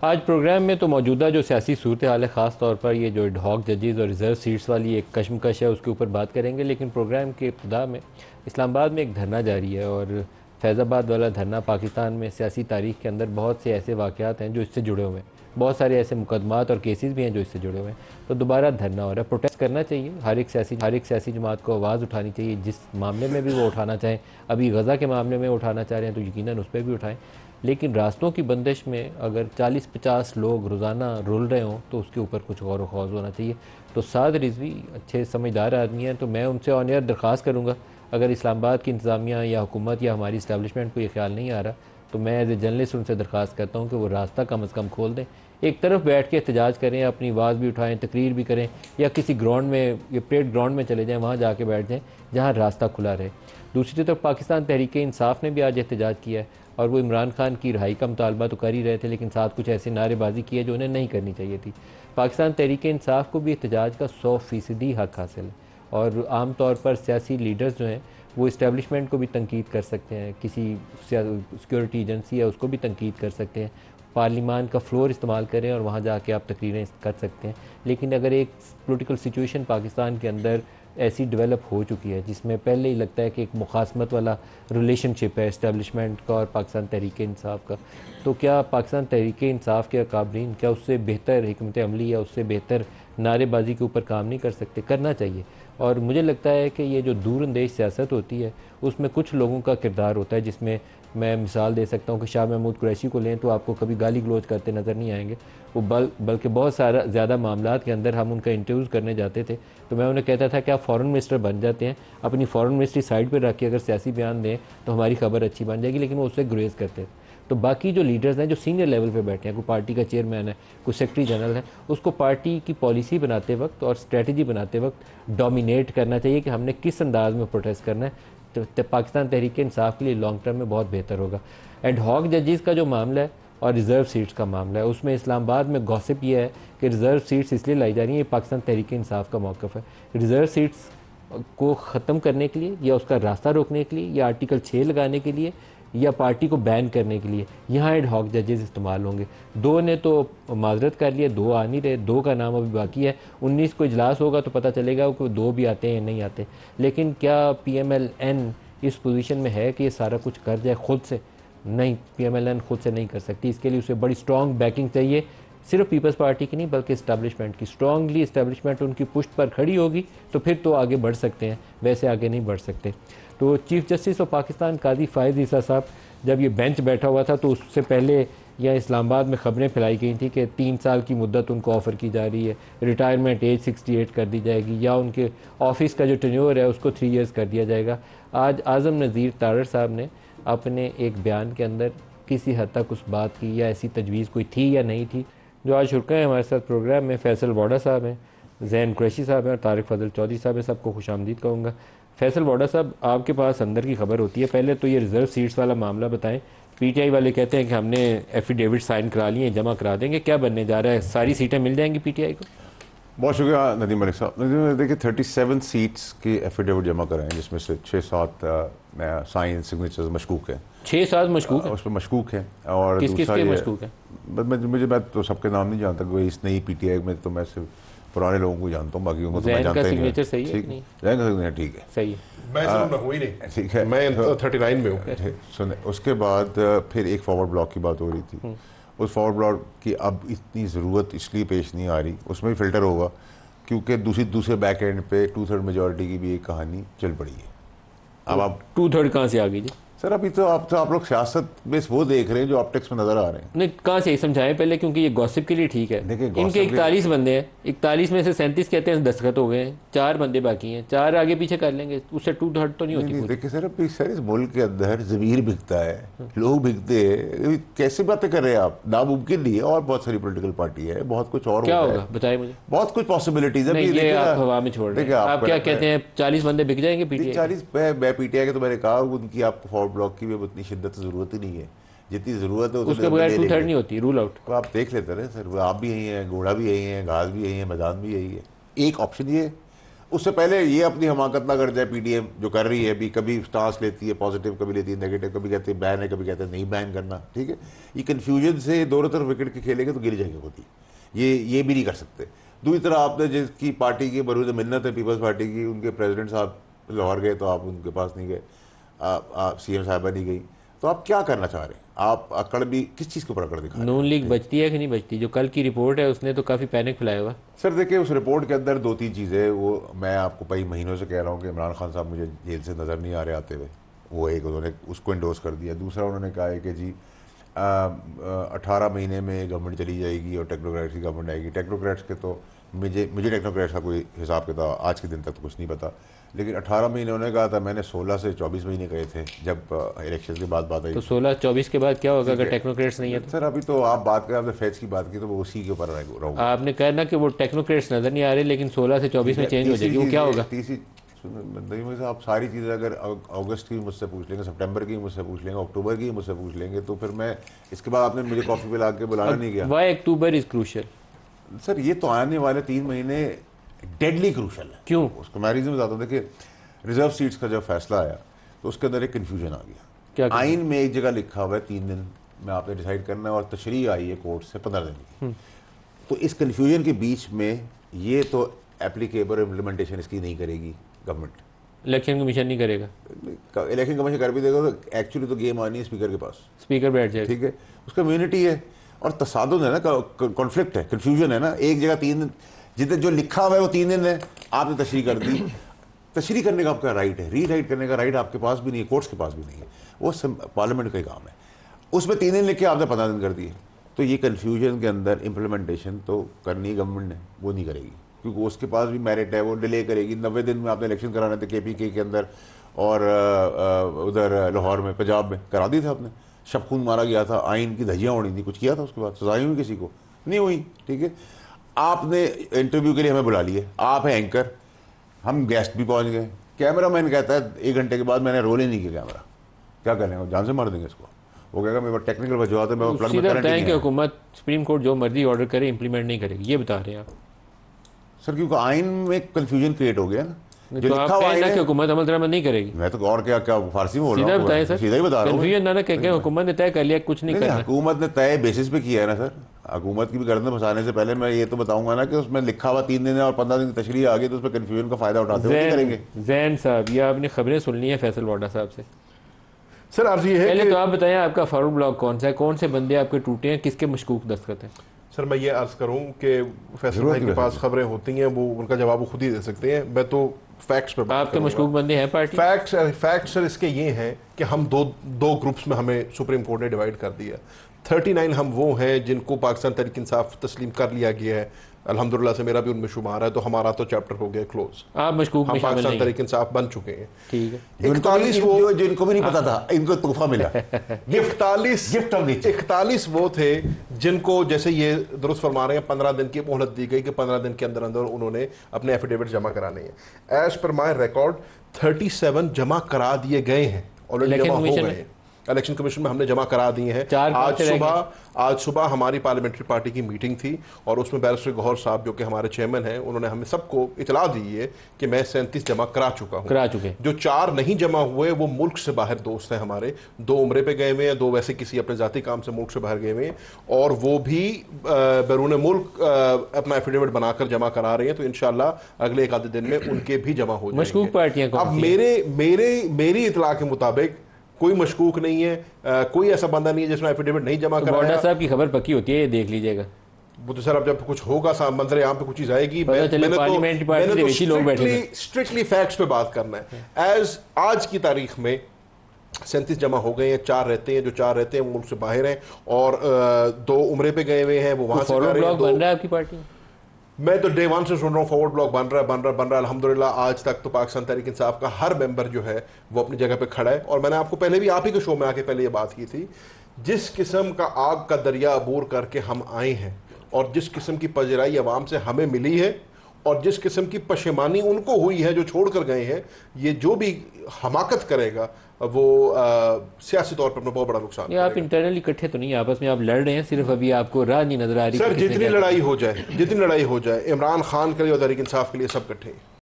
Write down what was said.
आज प्रोग्राम में तो मौजूदा जो सियासी सूरत हाल है, ख़ास तौर पर ये जो एडहॉक जजेस और रिज़र्व सीट्स वाली एक कशमकश है, उसके ऊपर बात करेंगे। लेकिन प्रोग्राम के इब्तिदा में इस्लामाबाद में एक धरना जारी है, और फैज़ाबाद वाला धरना पाकिस्तान में सियासी तारीख़ के अंदर बहुत से ऐसे वाक़यात हैं जो इससे जुड़े हुए हैं, बहुत सारे ऐसे मुकदमात और केसेस भी हैं जो इससे जुड़े हुए हैं। तो दोबारा धरना हो रहा है, प्रोटेस्ट करना चाहिए, हर एक सियासी जमात को आवाज़ उठानी चाहिए, जिस मामले में भी वो उठाना चाहें। अभी गज़ा के मामले में उठाना चाह रहे हैं तो यकीनन उस पर भी उठाएँ। लेकिन रास्तों की बंदिश में अगर 40-50 लोग रोज़ाना रुल रहे हों तो उसके ऊपर कुछ गौर व खौज होना चाहिए। तो साद रिजवी अच्छे समझदार आदमी हैं, तो मैं उनसे ऑन एयर दरख्वास्त करूँगा, अगर इस्लामाबाद की इंतज़ामिया या हुकूमत या हमारी इस्टेब्लिशमेंट को ये ख्याल नहीं आ रहा, तो मैं एज ए जर्नलिस्ट उनसे दरख्वास्त करता हूँ कि वो रास्ता कम अज़ कम खोल दें, एक तरफ बैठ के एहतजाज करें, अपनी आवाज़ भी उठाएँ, तकरीर भी करें, या किसी ग्राउंड में या परेड ग्राउंड में चले जाएँ, वहाँ जाके बैठ जाएँ जहाँ रास्ता खुला रहे। दूसरी तरफ पाकिस्तान तहरीक इंसाफ ने भी आज एहतजाज किया है, और वो इमरान खान की रिहाई का मुतालबा तो कर ही रहे थे, लेकिन साथ कुछ ऐसी नारेबाजी की है जो उन्हें नहीं करनी चाहिए थी। पाकिस्तान तहरीक इंसाफ को भी एहतजाज का 100% हक हासिल है, और आम तौर पर सियासी लीडर्स जो हैं वो इस्टेब्लिशमेंट को भी तनकीद कर सकते हैं, किसी सिक्योरिटी एजेंसी है उसको भी तनकीद कर सकते हैं, पार्लिमान का फ्लोर इस्तेमाल करें और वहाँ जाके आप तकरीरें कर सकते हैं। लेकिन अगर एक पॉलिटिकल सिचुएशन पाकिस्तान के अंदर ऐसी डेवलप हो चुकी है जिसमें पहले ही लगता है कि एक मुखासमत वाला रिलेशनशिप है इस्टेब्लिशमेंट का और पाकिस्तान तहरीक इंसाफ का, तो क्या पाकिस्तान तहरीक इंसाफ के अकाबरीन क्या उससे बेहतर हिकमत अमली या उससे बेहतर नारेबाजी के ऊपर काम नहीं कर सकते? करना चाहिए। और मुझे लगता है कि ये जो दूरअंदेश सियासत होती है उसमें कुछ लोगों का किरदार होता है, जिसमें मैं मिसाल दे सकता हूँ कि शाह महमूद कुरैशी को लें तो आपको कभी गाली गलौज करते नज़र नहीं आएंगे। वो बल्कि बहुत सारा ज़्यादा मामलात के अंदर हम उनका इंटरव्यूज़ करने जाते थे तो मैं उन्हें कहता था कि आप फ़ॉरेन मिनिस्टर बन जाते हैं, अपनी फ़ॉरेन मिनिस्ट्री साइड पर रख के अगर सियासी बयान दें तो हमारी खबर अच्छी बन जाएगी, लेकिन वो उससे गुरेज करते थे। तो बाकी जो लीडर्स हैं जो सीनियर लेवल पे बैठे हैं, कोई पार्टी का चेयरमैन है, कोई सेक्रेटरी जनरल है, उसको पार्टी की पॉलिसी बनाते वक्त और स्ट्रेटजी बनाते वक्त डोमिनेट करना चाहिए कि हमने किस अंदाज में प्रोटेस्ट करना है। तो पाकिस्तान तहरीक इंसाफ के लिए लॉन्ग टर्म में बहुत बेहतर होगा। एंड हॉक जजेस का जो मामला है और रिज़र्व सीट्स का मामला है, उसमें इस्लामाबाद में गॉसिप ये है कि रिज़र्व सीट्स इसलिए लाई जा रही हैं, ये पाकिस्तान तहरीक इंसाफ का मौक़िफ़ है। रिज़र्व सीट्स को ख़त्म करने के लिए या उसका रास्ता रोकने के लिए या आर्टिकल 6 लगाने के लिए या पार्टी को बैन करने के लिए यहाँ एडहॉक जजेस इस्तेमाल होंगे। 2 ने तो माजरत कर लिया, 2 आ नहीं रहे, 2 का नाम अभी बाकी है। 19 को इजलास होगा तो पता चलेगा कि 2 भी आते हैं या नहीं आते। लेकिन क्या PMLN इस पोजीशन में है कि ये सारा कुछ कर जाए खुद से? नहीं, PMLN खुद से नहीं कर सकती। इसके लिए उसे बड़ी स्ट्रॉन्ग बैकिंग चाहिए, सिर्फ पीपल्स पार्टी की नहीं बल्कि इस्टेब्लिशमेंट की। स्ट्रांगली इस्टेब्लिशमेंट उनकी पुष्ट पर खड़ी होगी तो फिर तो आगे बढ़ सकते हैं, वैसे आगे नहीं बढ़ सकते। तो चीफ जस्टिस ऑफ पाकिस्तान काजी फ़ायज़ ईसा साहब जब ये बेंच बैठा हुआ था तो उससे पहले यहाँ इस्लामाबाद में ख़बरें फैलाई गई थी कि 3 साल की मुद्दत उनको ऑफ़र की जा रही है, रिटायरमेंट एज 68 कर दी जाएगी, या उनके ऑफिस का जो टेन्योर है उसको 3 ईयर्स कर दिया जाएगा। आज आज़म नज़ीर तारड़ साहब ने अपने एक बयान के अंदर किसी हद तक उस बात की या ऐसी तजवीज़ कोई थी या नहीं थी। जो आज शुक्र हैं हमारे साथ प्रोग्राम में फैसल वाडा साहब हैं, जैन कुरैशी साहब हैं और तारिक फजल चौधरी साहब हैं। सबको खुशामदीद कहूँगा। फैसल वाडा साहब, आपके पास अंदर की खबर होती है, पहले तो ये रिज़र्व सीट्स वाला मामला बताएं। PTI वाले कहते हैं कि हमने एफिडेविट साइन करा लिए, जमा करा देंगे, क्या बनने जा रहा है? सारी सीटें मिल जाएंगी PTI को? बहुत शुक्रिया नदीम मलिक साहब। नदीम, देखिए 37 सीट्स के एफिडेविट जमा कराएं, जिसमें से 6-7 साइन सिग्नेचर्स मशकूक हैं। 6-7 मशकूक है? उस पर मशकूक हैं। और किस किस के मशकूक है? मैं तो सबके नाम नहीं जानता, कोई इस नई PTI में तो मैं सिर्फ पुराने लोगों को जानता हूँ, बाकी उनको तो मैं जानता ही नहीं। सिग्नेचर सही है? ठीक है, सही है। मैं हुई नहीं, ठीक है, मैं 39 में हूँ। सुने, उसके बाद फिर एक फॉरवर्ड ब्लॉक की बात हो रही थी। उस फॉरवर्ड ब्लॉक की अब इतनी ज़रूरत इसलिए पेश नहीं आ रही, उसमें भी फ़िल्टर होगा क्योंकि दूसरे बैक एंड पे 2/3 मेजॉरिटी की भी एक कहानी चल पड़ी है। अब आप 2/3 कहाँ से आ गई जी? सर अभी तो आप लोग सियासत में वो देख रहे हैं जो ऑप्टिक्स में नजर आ रहे हैं। नहीं, कहाँ से समझाएं पहले, क्योंकि ये गॉसिप के लिए ठीक है। देखिए, इनके 41 बंदे हैं, 41 में से 37 कहते हैं दस्तखत हो गए हैं, 4 बंदे बाकी हैं, 4 आगे पीछे कर लेंगे, उससे 2/3 तो नहीं होती। देखिए सर इस मुल्क के अंदर ज़मीर बिकता है, लोग बिकते हैं, कैसी बातें कर रहे हैं आप? नामुमकिन नहीं है। और बहुत सारी पोलिटिकल पार्टी है, बहुत कुछ और क्या होगा बताए मुझे? बहुत कुछ पॉसिबिलिटीज है। ये आप हवा में छोड़ रहे हैं। आप क्या कहते हैं 40 बंदे बिक जाएंगे PTI? 40 मैं PTI के तो मैंने कहा उनकी आपको फॉरवर्ड ब्लॉक की भी उतनी शिद्दत ज़रूरत ही नहीं है, जितनी ज़रूरत है उसके बगैर 2/3 नहीं होती, रूल आउट। तो आप देख लेते रहे सर, आप भी यही हैं, घोड़ा भी यही है, घास भी यही है, मैदान भी यही है। एक ऑप्शन ये, उससे पहले ये अपनी हमाकत ना कर जाए पीडीएम जो कर रही है, अभी कभी स्टांस लेती है पॉजिटिव, कभी लेती है नेगेटिव, कभी कहते हैं बैन है, कभी कहते हैं नहीं बैन करना, ठीक है। ये कन्फ्यूजन से दोनों तरफ विकेट के खेलेंगे तो गिर जाएंगे खुद ही, ये भी नहीं कर सकते। दूसरी तरफ आपने जिसकी पार्टी की बरूद मिन्नत है पीपल्स पार्टी की, उनके प्रेसिडेंट साहब लाहौर गए तो आप उनके पास नहीं गए, सीएम साहिबा नहीं गई, तो आप क्या करना चाह रहे हैं? आप अकड़ भी किस चीज़ के ऊपर अकड़ दिखा रहे हैं? नून लीग बचती है कि नहीं बचती? जो कल की रिपोर्ट है उसने तो काफ़ी पैनिक फैलाया हुआ। सर देखिए, उस रिपोर्ट के अंदर 2-3 चीज़ें, वो मैं आपको कई महीनों से कह रहा हूँ कि इमरान खान साहब मुझे जेल से नज़र नहीं आ रहे आते हुए, वो एक उन्होंने उसको इंडोर्स कर दिया। दूसरा उन्होंने कहा है कि जी 18 महीने में गवर्नमेंट चली जाएगी और टेक्नोक्रेट्स की गवर्नमेंट आएगी। टेक्नोक्रेट्स के तो मुझे टेक्नोक्रेट्स का कोई हिसाब किताब आज के दिन तक तो कुछ नहीं पता, लेकिन 18 महीने उन्होंने कहा था, मैंने 16 से 24 महीने कहे थे जब इलेक्शन के बाद बात आई। तो 16-24 के बाद क्या होगा अगर टेक्नोक्रेट्स नहीं है तो? सर अभी तो आप बात करें, आपने फैज की बात की तो वो उसी के ऊपर रहूँगा। आपने कहा ना कि वो टेक्नोक्रेट्स नज़र नहीं आ रहे, लेकिन 16 से 24 में चेंज हो जाएगी, वो क्या होगा? आप सारी चीज़ें अगर अगस्त की मुझसे पूछ लेंगे, सितंबर की मुझसे पूछ लेंगे, अक्टूबर की मुझसे पूछ लेंगे, तो फिर मैं इसके बाद आपने मुझे कॉफ़ी पे ला के बुलाना नहीं किया। Why October is crucial? Sir ये तो आने वाले 3 महीने डेडली क्रूशल है। क्यों? उसको मैं रीज़न बताता हूँ। देखिए, रिजर्व सीट्स का जब फैसला आया तो उसके अंदर एक कन्फ्यूजन आ गया। क्या आइन में एक जगह लिखा हुआ है 3 दिन में आपने डिसाइड करना है, और तशरीह आई है कोर्ट से 15 दिन की। तो इस कन्फ्यूजन के बीच में ये तो एप्लीकेबल इम्प्लीमेंटेशन इसकी नहीं करेगी गवर्नमेंट, इलेक्शन कमीशन नहीं करेगा। इलेक्शन कमीशन कर भी देगा तो एक्चुअली तो गेम आनी है स्पीकर के पास, स्पीकर बैठ जाएगा, ठीक है। उसका इम्यूनिटी है और तसादुम है ना, कॉन्फ्लिक्ट है, कन्फ्यूजन है ना। एक जगह 3 दिन, जितने जो लिखा हुआ है वो 3 दिन है, आपने तशरीह कर दी। तशरीह करने का आपका राइट है, रीराइट करने का राइट आपके पास भी नहीं है, कोर्ट्स के पास भी नहीं है, वो पार्लियामेंट का ही काम है। उसमें 3 दिन लिख के आपने 15 दिन कर दिए। तो ये कन्फ्यूजन के अंदर इम्प्लीमेंटेशन तो करनी गवर्नमेंट ने, वो नहीं करेगी क्योंकि उसके पास भी मेरिट है, वो डिले करेगी। 90 दिन में आपने इलेक्शन कराने थे KPK के अंदर और उधर लाहौर में, पंजाब में करा दी थे आपने। शब खून मारा गया था, आइन की धज्जियाँ उड़ी थी, कुछ किया था उसके बाद? सजाएं हुई किसी को? नहीं हुई, ठीक है। आपने इंटरव्यू के लिए हमें बुला लिए, आप हैं एंकर, हम गेस्ट भी पहुंच गए। कैमरा मैन कहता है 1 घंटे के बाद मैंने रोल ही नहीं किया कैमरा, क्या करेंगे? जान से मार देंगे इसको। वो कहेगा मेरे टेक्निकल वजह है, मैं प्लग में करंट नहीं है। हुकूमत सुप्रीम कोर्ट जो मर्जी ऑर्डर करे इंप्लीमेंट नहीं करेगी, ये बता रहे हैं आप? सर क्योंकि आइन में कंफ्यूजन क्रिएट हो गया ना, जो तो लिखा हुआ है कि हुकूमत अमल दरामद नहीं करेगी। मैं तो और क्या फारसी में बोल रहा हूं, सीधा बताएं सर, सीधा ही बता रहा हूं। कंफ्यूजन ना कह के हुकूमत ने तय कर लिया कुछ नहीं करना। हुकूमत ने तय बेसिस पे किया है ना सर। हुकूमत की भी गर्दन फंसाने से पहले मैं ये तो बताऊंगा ना कि उसमें लिखा हुआ 3 दिन है और 15 दिन की तशरीह आ गई, तो उसमें कंफ्यूजन का फायदा उठाते हुए करेंगे। जैन साहब, ये आपने खबरें सुननी है फैसल वाडा साहब से। सर अर्ज ये है पहले तो आप बताएं आपका फॉरवर्ड ब्लॉग कौन सा है, कौन से बंदे आपके टूटे हैं, किसके मशकूक दस्तखत हैं? सर मैं ये अर्ज करूं कि फैसल भाई के पास खबरें होती हैं, वो उनका जवाब वो खुद ही दे सकते हैं। मैं तो फैक्ट्स पे बात आपके मशकूक बंदे हैं पार्टी? फैक्ट्स सर इसके ये हैं कि हम दो ग्रुप्स में हमें सुप्रीम कोर्ट ने डिवाइड कर दिया। 39 हम वो हैं जिनको पाकिस्तान तहरीक इंसाफ तस्लीम कर लिया गया है, अल्हम्दुलिल्लाह से मेरा भी उनमें शुमार है, तो हमारा तो चैप्टर हो गया क्लोज। आप मशकूक में शामिल पाकिस्तान तहरीक इंसाफ बन चुके हैं, ठीक है। 41 वो जिनको भी नहीं पता था, इनको तोहफा मिला। 41 वो थे जिनको, जैसे ये दुरुस्त फरमा रहे हैं, 15 दिन की मोहलत दी गई कि 15 दिन के अंदर अंदर उन्होंने अपने एफिडेविट जमा कराने हैं। एज पर माई रिकॉर्ड 37 जमा करा दिए गए हैं, ऑलरेडी जमा हो गए हैं। इलेक्शन कमीशन में हमने जमा करा दिए हैं। आज सुबह हमारी पार्लियामेंट्री पार्टी की मीटिंग थी और उसमें बैरिस्टर गौहर साहब जो कि हमारे चेयरमैन हैं, उन्होंने हमें सबको इतला दी है कि मैं 37 जमा करा चुके। जो 4 नहीं जमा हुए वो मुल्क से बाहर दोस्त हैं हमारे, 2 उम्रे पे गए हुए हैं, 2 वैसे किसी अपने जाती काम से मुल्क से बाहर गए हुए हैं, और वो भी बैरून मुल्क अपना एफिडेविट बनाकर जमा करा रहे हैं। तो इंशाल्लाह अगले 1 आधे दिन में उनके भी जमा हो जाएंगे। अब मेरी इतला के मुताबिक कोई मशकूक नहीं है, कोई ऐसा बंदा नहीं है जिसने एफिडेविट नहीं जमा कराया। वाडा साहब की खबर पक्की होती है, ये देख लीजिएगा। वो तो सर अब जब कुछ होगा मंजर यहाँ पे कुछ चीज आएगी, मैंने तो स्ट्रिक्टली फैक्ट्स पे बात करना है। एज आज की तारीख में 37 जमा हो गए हैं, 4 रहते हैं, जो 4 रहते हैं वो मुल्क से बाहर हैं, और 2 उम्रे पे गए हुए हैं, वो वहां से बन रहा है आपकी पार्टी। मैं तो डे 1 से सुन रहा हूँ फॉरवर्ड ब्लॉक बन रहा है अल्हम्दुलिल्लाह। आज तक तो पाकिस्तान तहरीक इंसाफ का हर मेंबर जो है वो अपनी जगह पे खड़ा है, और मैंने आपको पहले भी आप ही के शो में आके पहले ये बात की थी, जिस किस्म का आग का दरिया अबूर करके हम आए हैं और जिस किस्म की पजराई अवाम से हमें मिली है और जिस किस्म की पशेमानी उनको हुई है जो छोड़ कर गए हैं, ये जो भी हमाकत करेगा वो सियासी तौर पर अपना बहुत बड़ा नुकसान। आप इंटरनली इकट्ठे तो नहीं, आपस में आप लड़ रहे हैं, सिर्फ अभी आपको राह नहीं नजर आ रही। सर जितनी लड़ाई हो जाए इमरान खान के लिए और तहरीक इंसाफ के लिए सब इकट्ठे।